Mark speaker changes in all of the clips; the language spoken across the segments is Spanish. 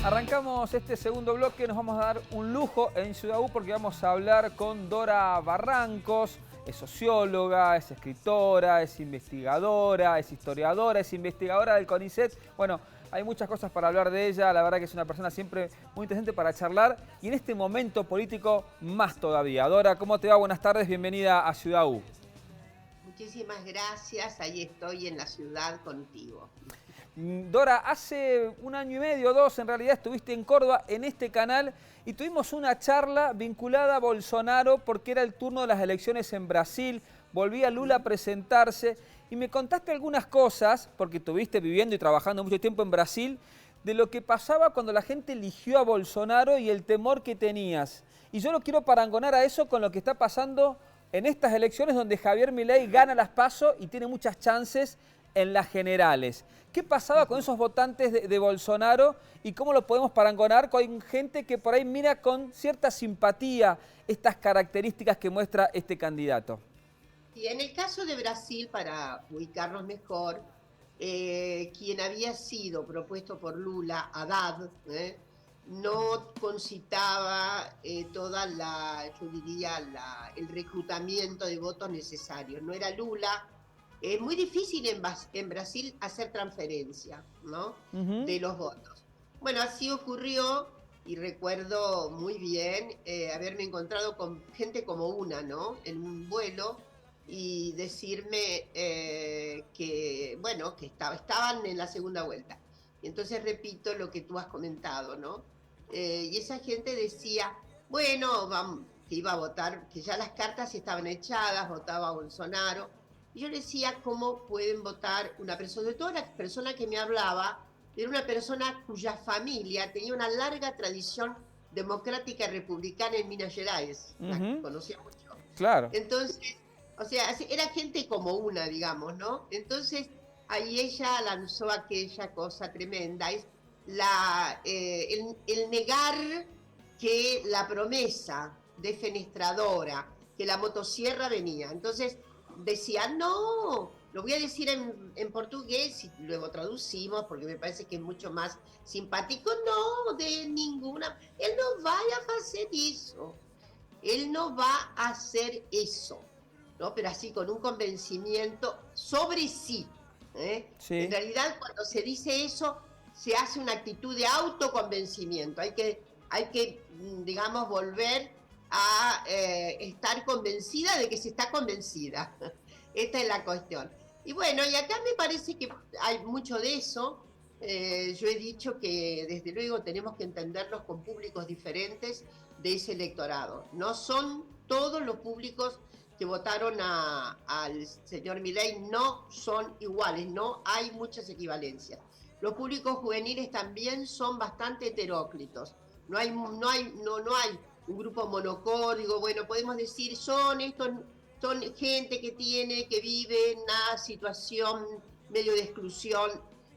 Speaker 1: Arrancamos este segundo bloque, nos vamos a dar un lujo en Ciudad U porque vamos a hablar con Dora Barrancos. Es socióloga, es escritora, es investigadora, es historiadora, es investigadora del CONICET. Bueno, hay muchas cosas para hablar de ella, la verdad que es una persona siempre muy interesante para charlar y en este momento político más todavía. Dora, ¿cómo te va? Buenas tardes, bienvenida a Ciudad U.
Speaker 2: Muchísimas gracias, ahí estoy en la ciudad contigo.
Speaker 1: Dora, hace un año y medio, dos, en realidad estuviste en Córdoba en este canal y tuvimos una charla vinculada a Bolsonaro porque era el turno de las elecciones en Brasil, volvía Lula a presentarse y me contaste algunas cosas, porque estuviste viviendo y trabajando mucho tiempo en Brasil, de lo que pasaba cuando la gente eligió a Bolsonaro y el temor que tenías. Y yo lo quiero parangonar a eso con lo que está pasando en estas elecciones donde Javier Milei gana las PASO y tiene muchas chances en las generales. ¿Qué pasaba con esos votantes de Bolsonaro y cómo lo podemos parangonar con gente que por ahí mira con cierta simpatía estas características que muestra este candidato?
Speaker 2: Y en el caso de Brasil, para ubicarnos mejor, quien había sido propuesto por Lula, Haddad, no concitaba toda yo diría, el reclutamiento de votos necesarios. No era Lula. Es muy difícil en Brasil hacer transferencia, ¿no? De los votos. Bueno, así ocurrió y recuerdo muy bien haberme encontrado con gente como una, ¿no? En un vuelo y decirme bueno, que estaban en la segunda vuelta. Y entonces repito lo que tú has comentado, ¿no? Y esa gente decía, bueno, vamos, que iba a votar, que ya las cartas estaban echadas, votaba a Bolsonaro. Y yo le decía, ¿cómo pueden votar una persona? De toda la persona que me hablaba, era una persona cuya familia tenía una larga tradición democrática y republicana en Minas Gerais, la conocía mucho.
Speaker 1: Claro.
Speaker 2: Entonces, o sea, era gente como una, digamos, ¿no? Entonces, ahí ella lanzó aquella cosa tremenda, es el negar que la promesa defenestradora, que la motosierra venía. Entonces, decía, no, lo voy a decir en portugués y luego traducimos porque me parece que es mucho más simpático. No, de ninguna, él no vaya a hacer eso. Él no va a hacer eso, ¿no? Pero así con un convencimiento sobre sí. En
Speaker 1: Sí.
Speaker 2: realidad, cuando se dice eso, se hace una actitud de autoconvencimiento. Hay que digamos, volver a estar convencida de que se está convencida. Esta es la cuestión. Y bueno, y acá me parece que hay mucho de eso. Yo he dicho que desde luego tenemos que entenderlos con públicos diferentes de ese electorado. No son todos los públicos que votaron al señor Milei, no son iguales, no hay muchas equivalencias. Los públicos juveniles también son bastante heteróclitos. No hay un grupo monocódigo. Bueno, podemos decir, son gente que vive en una situación medio de exclusión.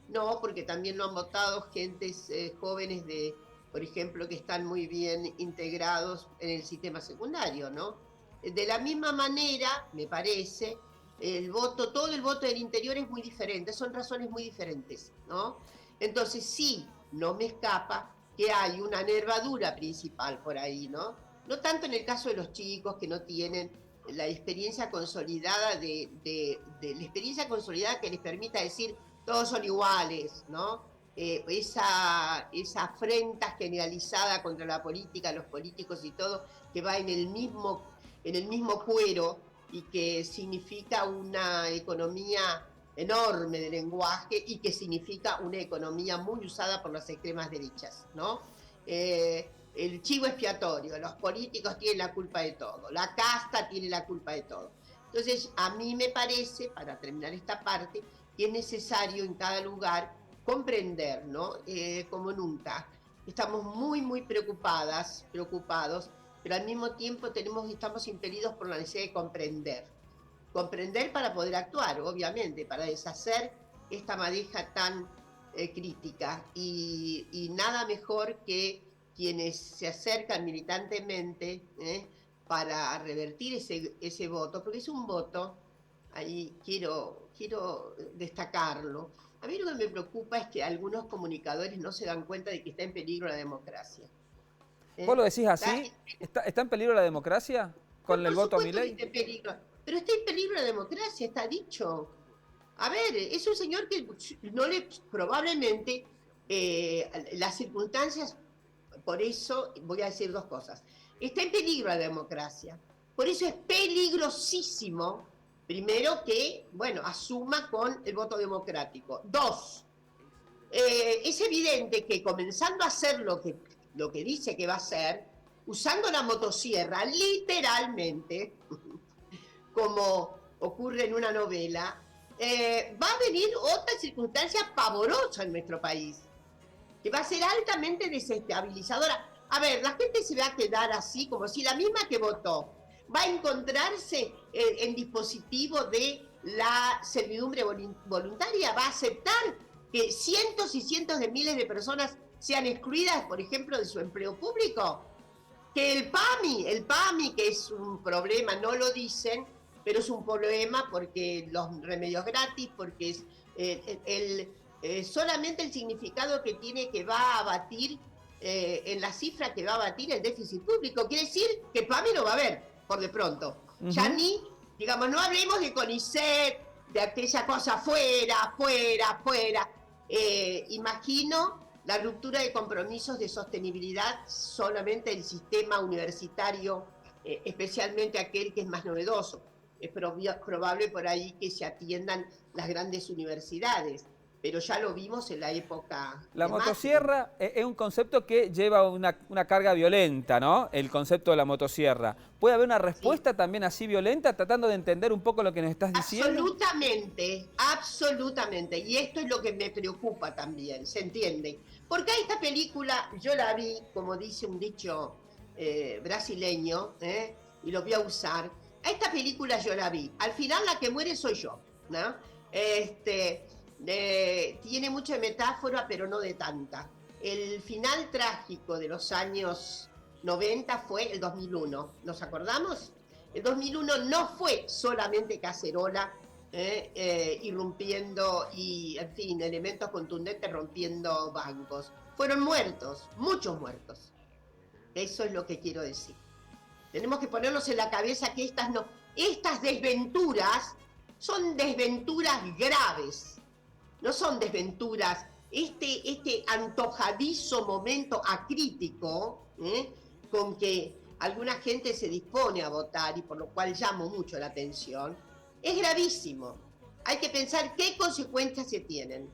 Speaker 2: No, porque también lo han votado gentes jóvenes por ejemplo, que están muy bien integrados en el sistema secundario, ¿no? De la misma manera, me parece, todo el voto del interior es muy diferente, son razones muy diferentes, ¿no? Entonces sí, no me escapa que hay una nervadura principal por ahí, ¿no? No tanto en el caso de los chicos que no tienen la experiencia consolidada la experiencia consolidada que les permita decir todos son iguales, ¿no? Esa afrenta generalizada contra la política, los políticos y todo, que va en el mismo cuero y que significa una economía enorme de lenguaje y que significa una economía muy usada por las extremas derechas, ¿no? El chivo expiatorio, los políticos tienen la culpa de todo, la casta tiene la culpa de todo. Entonces, a mí me parece, para terminar esta parte, que es necesario en cada lugar comprender, ¿no? Como nunca. Estamos muy, muy preocupados, pero al mismo tiempo estamos impelidos por la necesidad de comprender. Comprender para poder actuar, obviamente, para deshacer esta madeja tan crítica. Y nada mejor que quienes se acercan militantemente para revertir ese voto, porque es un voto, ahí quiero destacarlo. A mí lo que me preocupa es que algunos comunicadores no se dan cuenta de que está en peligro la democracia.
Speaker 1: ¿Vos lo decís así? ¿Está en peligro la democracia con el voto a Milei?
Speaker 2: Está en peligro, pero está en peligro la democracia, está dicho. A ver, es un señor que no le probablemente las circunstancias, por eso voy a decir dos cosas. Está en peligro la democracia. Por eso es peligrosísimo, primero, que, bueno, asuma con el voto democrático. Dos, es evidente que comenzando a hacer lo que dice que va a hacer, usando la motosierra, literalmente, como ocurre en una novela, va a venir otra circunstancia pavorosa en nuestro país, que va a ser altamente desestabilizadora. A ver, la gente se va a quedar así, como si la misma que votó va a encontrarse en dispositivo de la servidumbre voluntaria, va a aceptar que cientos y cientos de miles de personas sean excluidas, por ejemplo, de su empleo público. Que el PAMI, que es un problema, no lo dicen, pero es un problema porque los remedios gratis, porque es solamente el significado que tiene, que va a abatir, en la cifra que va a abatir el déficit público. Quiere decir que PAMI no va a haber, por de pronto. Ya ni, digamos, no hablemos de CONICET, de aquella cosa fuera. Imagino la ruptura de compromisos de sostenibilidad solamente del sistema universitario, especialmente aquel que es más novedoso. Es probable por ahí que se atiendan las grandes universidades, pero ya lo vimos en la época.
Speaker 1: La motosierra es un concepto que lleva una carga violenta, ¿no? El concepto de la motosierra. ¿Puede haber una respuesta también así violenta, tratando de entender un poco lo que nos estás diciendo?
Speaker 2: Absolutamente. Y esto es lo que me preocupa también, ¿se entiende? Porque esta película, yo la vi, como dice un dicho brasileño, y lo voy a usar. A esta película yo la vi. Al final la que muere soy yo, ¿no? Tiene mucha metáfora, pero no de tanta. El final trágico de los años 90 fue el 2001. ¿Nos acordamos? El 2001 no fue solamente cacerola, irrumpiendo y, en fin, elementos contundentes rompiendo bancos. Fueron muertos, muchos muertos. Eso es lo que quiero decir. Tenemos que ponernos en la cabeza que estas desventuras son desventuras graves. No son desventuras, este antojadizo momento acrítico, con que alguna gente se dispone a votar y por lo cual llamo mucho la atención, es gravísimo. Hay que pensar qué consecuencias se tienen.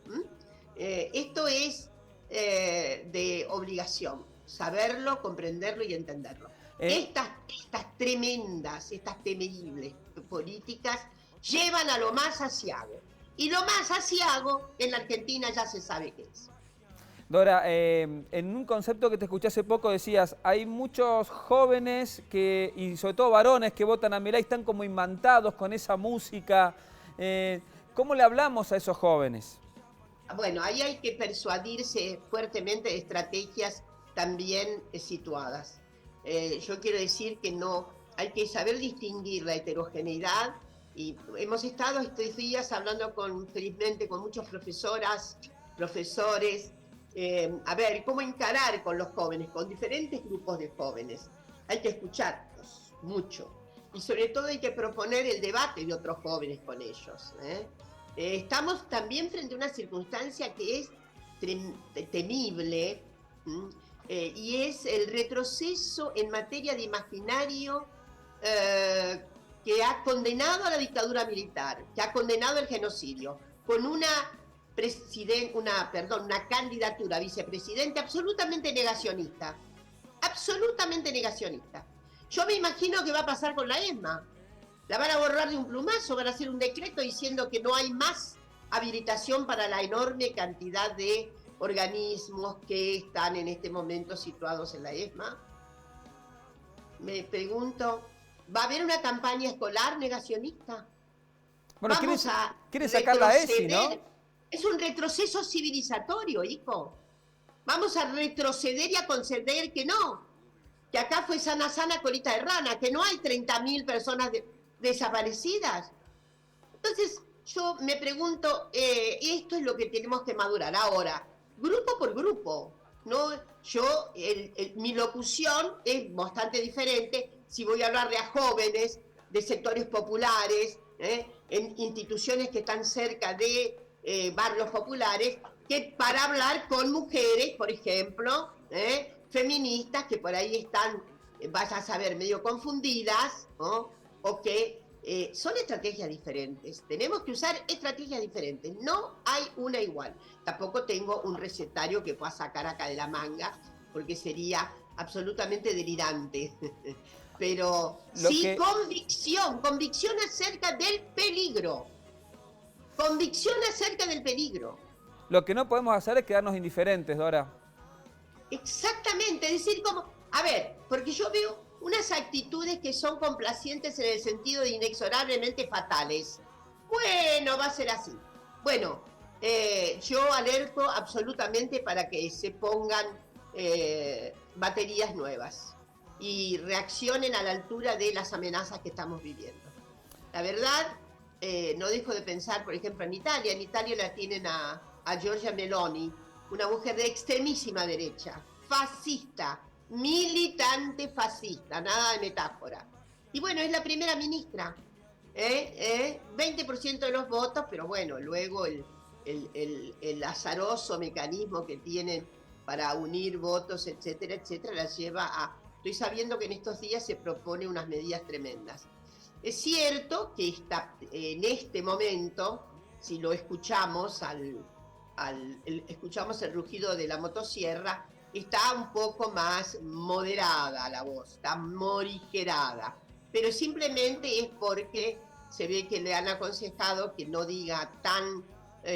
Speaker 2: Esto es de obligación, saberlo, comprenderlo y entenderlo. Estas tremendas, estas temibles políticas llevan a lo más asiago. Y lo más asiago en la Argentina ya se sabe qué es.
Speaker 1: Dora, en un concepto que te escuché hace poco decías, hay muchos jóvenes y sobre todo varones que votan a Milei, están como imantados con esa música. ¿Cómo le hablamos a esos jóvenes?
Speaker 2: Bueno, ahí hay que persuadirse fuertemente de estrategias también situadas. Yo quiero decir que no, hay que saber distinguir la heterogeneidad. Y hemos estado estos días hablando felizmente con muchas profesoras, profesores, a ver cómo encarar con los jóvenes, con diferentes grupos de jóvenes. Hay que escucharlos mucho y sobre todo hay que proponer el debate de otros jóvenes con ellos. Estamos también frente a una circunstancia que es temible, y es el retroceso en materia de imaginario que ha condenado a la dictadura militar, que ha condenado el genocidio, con una candidatura a vicepresidente absolutamente negacionista. Yo me imagino que va a pasar con la ESMA. La van a borrar de un plumazo, van a hacer un decreto diciendo que no hay más habilitación para la enorme cantidad de organismos que están en este momento situados en la ESMA. Me pregunto, ¿va a haber una campaña escolar negacionista?
Speaker 1: Bueno, quiere sacar la ESI, ¿no?
Speaker 2: Es un retroceso civilizatorio, hijo. Vamos a retroceder y a conceder que no. Que acá fue sana, colita de rana, que no hay 30.000 personas desaparecidas. Entonces, yo me pregunto, esto es lo que tenemos que madurar ahora, grupo por grupo, ¿no? Yo, mi locución es bastante diferente si voy a hablar de a jóvenes, de sectores populares, en instituciones que están cerca de barrios populares, que para hablar con mujeres, por ejemplo, feministas que por ahí están, vaya a saber, medio confundidas, ¿no? O que son estrategias diferentes. Tenemos que usar estrategias diferentes. No hay una igual. Tampoco tengo un recetario que pueda sacar acá de la manga, porque sería absolutamente delirante. Pero sí convicción acerca del peligro. Convicción acerca del peligro.
Speaker 1: Lo que no podemos hacer es quedarnos indiferentes, Dora.
Speaker 2: Exactamente, es decir, como, a ver, porque yo veo unas actitudes que son complacientes en el sentido de inexorablemente fatales. Bueno, va a ser así. Bueno, yo alerto absolutamente para que se pongan baterías nuevas y reaccionen a la altura de las amenazas que estamos viviendo. La verdad, no dejo de pensar, por ejemplo, en Italia. En Italia la tienen a Giorgia Meloni, una mujer de extremísima derecha, fascista, militante fascista, nada de metáfora. Y bueno, es la primera ministra, 20% de los votos, pero bueno, luego el azaroso mecanismo que tienen para unir votos, etcétera, etcétera, la lleva a... Estoy sabiendo que en estos días se propone unas medidas tremendas. Es cierto que en este momento, si lo escuchamos, escuchamos el rugido de la motosierra, está un poco más moderada la voz, está morigerada, pero simplemente es porque se ve que le han aconsejado que no diga tan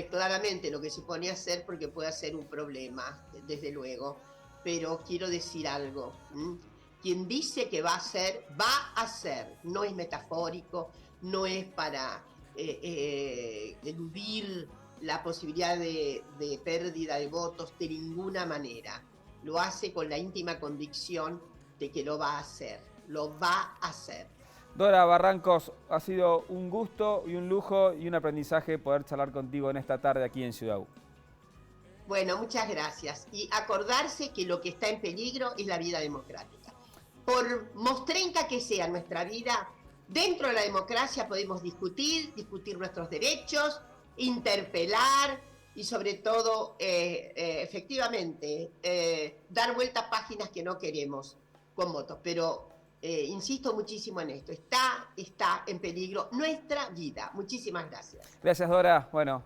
Speaker 2: claramente lo que se pone a hacer, porque puede ser un problema, desde luego. Pero quiero decir algo, quien dice que va a hacer, no es metafórico, no es para eludir la posibilidad de pérdida de votos de ninguna manera. Lo hace con la íntima convicción de que lo va a hacer, lo va a hacer.
Speaker 1: Dora Barrancos, ha sido un gusto y un lujo y un aprendizaje poder charlar contigo en esta tarde aquí en Ciudad U.
Speaker 2: Bueno, muchas gracias. Y acordarse que lo que está en peligro es la vida democrática. Por mostrenca que sea nuestra vida, dentro de la democracia podemos discutir nuestros derechos, interpelar y sobre todo, efectivamente, dar vuelta a páginas que no queremos con votos. Pero insisto muchísimo en esto, está en peligro nuestra vida. Muchísimas gracias.
Speaker 1: Gracias, Dora. Bueno.